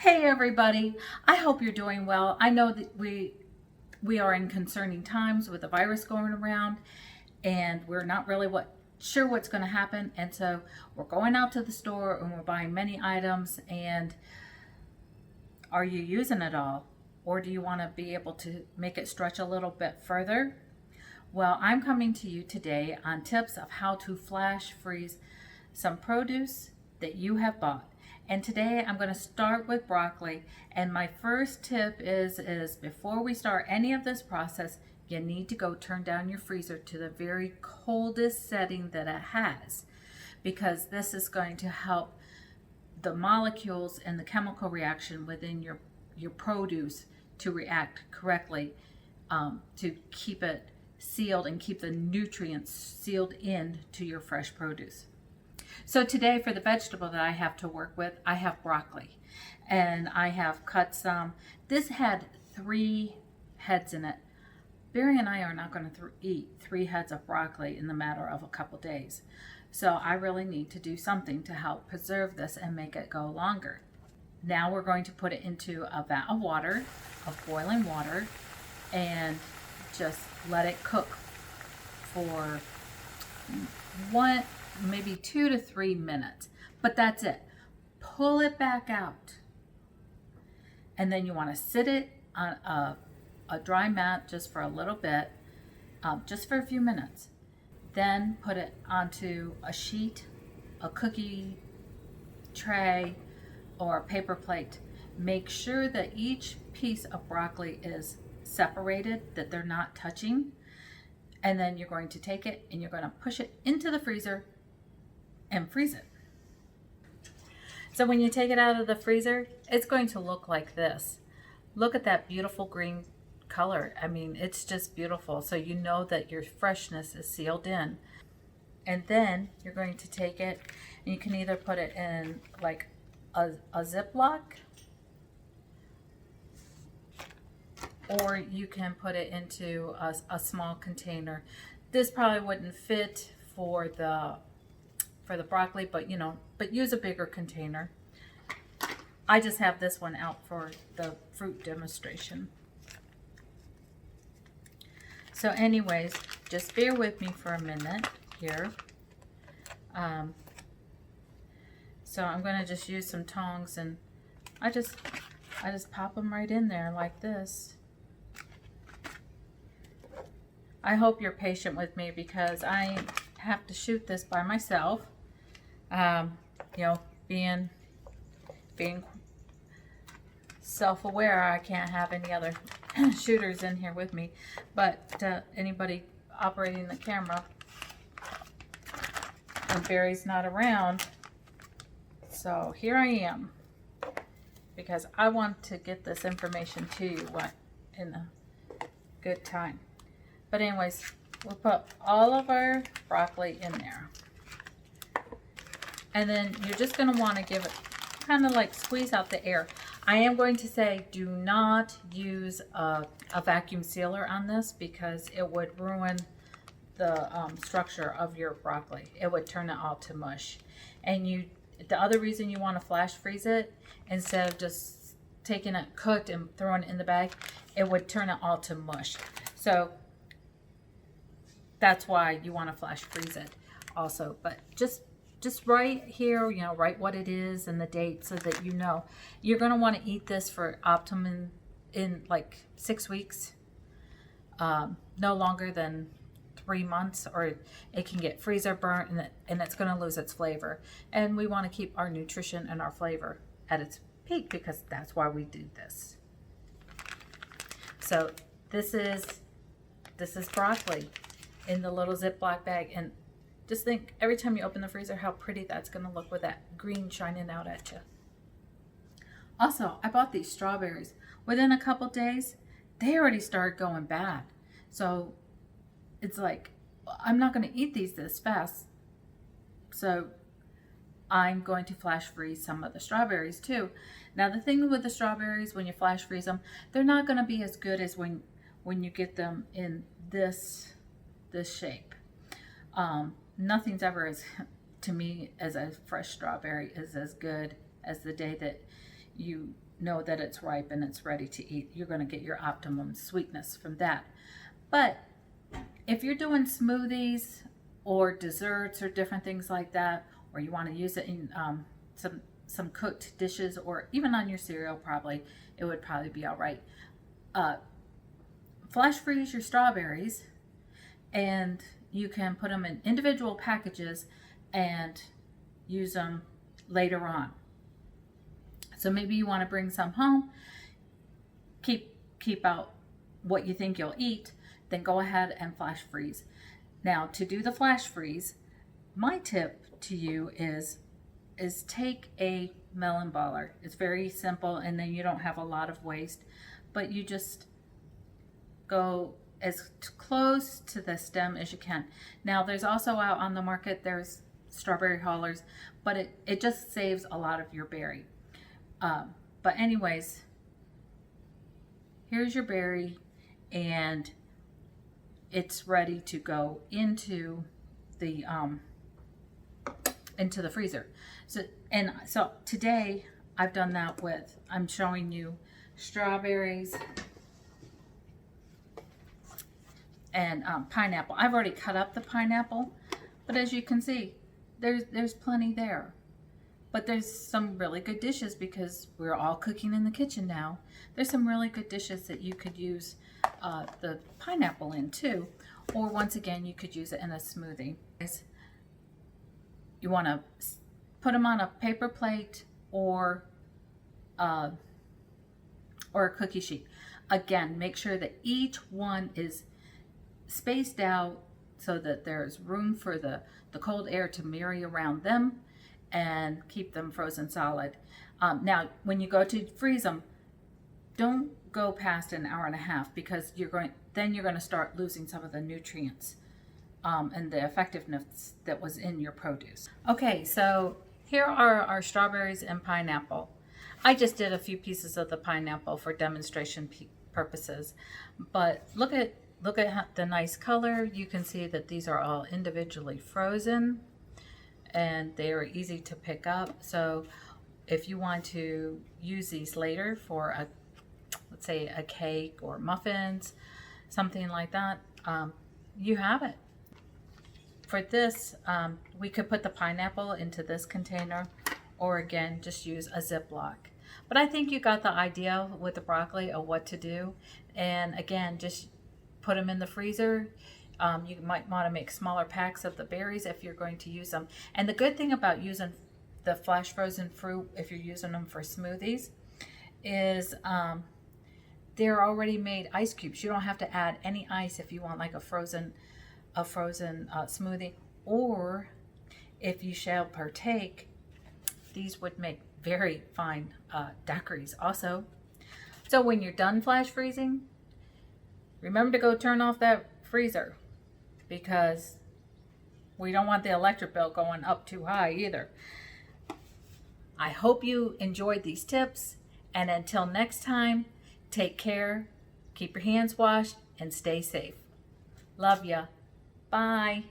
Hey everybody, I hope you're doing well. I know that we are in concerning times with the virus going around, and we're not really sure what's going to happen, and so we're going out to the store and we're buying many items. And are you using it all, or do you want to be able to make it stretch a little bit further? Well, I'm coming to you today on tips of how to flash freeze some produce that you have bought. And today I'm going to start with broccoli. And my first tip is before we start any of this process, you need to go turn down your freezer to the very coldest setting that it has, because this is going to help the molecules and the chemical reaction within your produce to react correctly, to keep it sealed and keep the nutrients sealed in to your fresh produce. So today, for the vegetable that I have to work with, I have broccoli, and I have cut some. This had 3 heads in it. Barry and I are not going to eat 3 heads of broccoli in the matter of a couple days. So I really need to do something to help preserve this and make it go longer. Now we're going to put it into a vat of water, of boiling water, and just let it cook for maybe 2 to 3 minutes, but that's it. Pull it back out, and then you want to sit it on a dry mat just for a little bit, just for a few minutes. Then put it onto a sheet, a cookie tray, or a paper plate. Make sure that each piece of broccoli is separated, that they're not touching, and then you're going to take it and you're going to push it into the freezer and freeze it. So when you take it out of the freezer, it's going to look like this. Look at that beautiful green color. I mean, it's just beautiful. So you know that your freshness is sealed in. And then you're going to take it, and you can either put it in like a Ziploc, or you can put it into a small container. This probably wouldn't fit for the broccoli, but use a bigger container. I just have this one out for the fruit demonstration. So anyways, just bear with me for a minute here. So I'm going to just use some tongs, and I just pop them right in there like this. I hope you're patient with me because I have to shoot this by myself. Being self-aware, I can't have any other shooters in here with me, but anybody operating the camera, and Barry's not around, so here I am, because I want to get this information to you in a good time. But anyways, we'll put all of our broccoli in there. And then you're just going to want to give it kind of like squeeze out the air. I am going to say do not use a vacuum sealer on this, because it would ruin the structure of your broccoli. It would turn it all to mush. And the other reason you want to flash freeze it, instead of just taking it cooked and throwing it in the bag, it would turn it all to mush. So that's why you want to flash freeze it also. But just right here, write what it is and the date, so that you know. You're going to want to eat this for optimum in like 6 weeks, no longer than 3 months, or it can get freezer burnt, and it's going to lose its flavor. And we want to keep our nutrition and our flavor at its peak, because that's why we do this. So this is broccoli in the little Ziploc bag, and just think, every time you open the freezer, how pretty that's going to look with that green shining out at you. Also, I bought these strawberries. Within a couple days, they already started going bad. So it's like, I'm not going to eat these this fast. So I'm going to flash freeze some of the strawberries too. Now the thing with the strawberries, when you flash freeze them, they're not going to be as good as when you get them in this shape. Nothing's ever to me, as a fresh strawberry is as good as the day that you know that it's ripe and it's ready to eat. You're going to get your optimum sweetness from that. But if you're doing smoothies or desserts or different things like that, or you want to use it in some cooked dishes, or even on your cereal, probably it would probably be all right. Flash freeze your strawberries, and you can put them in individual packages and use them later on. So maybe you want to bring some home, keep out what you think you'll eat, then go ahead and flash freeze. Now, to do the flash freeze, my tip to you is take a melon baller. It's very simple, and then you don't have a lot of waste, but you just go as close to the stem as you can. Now, there's also out on the market, there's strawberry hullers, but it just saves a lot of your berry. But anyways, here's your berry, and it's ready to go into the freezer. So today I've done that with, I'm showing you strawberries and pineapple. I've already cut up the pineapple, but as you can see, there's plenty there. But there's some really good dishes, because we're all cooking in the kitchen now. There's some really good dishes that you could use the pineapple in too. Or once again, you could use it in a smoothie. You want to put them on a paper plate or a cookie sheet. Again, make sure that each one is spaced out so that there's room for the cold air to marry around them and keep them frozen solid. Now, when you go to freeze them, don't go past an hour and a half, because you're going to start losing some of the nutrients and the effectiveness that was in your produce. Okay, so here are our strawberries and pineapple. I just did a few pieces of the pineapple for demonstration purposes, but look at the nice color. You can see that these are all individually frozen, and they are easy to pick up. So if you want to use these later for let's say a cake or muffins, something like that, you have it. For this, we could put the pineapple into this container, or again, just use a Ziploc. But I think you got the idea with the broccoli of what to do. And again, just put them in the freezer. You might want to make smaller packs of the berries if you're going to use them. And the good thing about using the flash frozen fruit, if you're using them for smoothies, is they're already made ice cubes. You don't have to add any ice if you want like a frozen smoothie. Or if you shall partake, these would make very fine daiquiris also. So when you're done flash freezing, remember to go turn off that freezer, because we don't want the electric bill going up too high either. I hope you enjoyed these tips, and until next time, take care, keep your hands washed, and stay safe. Love ya. Bye.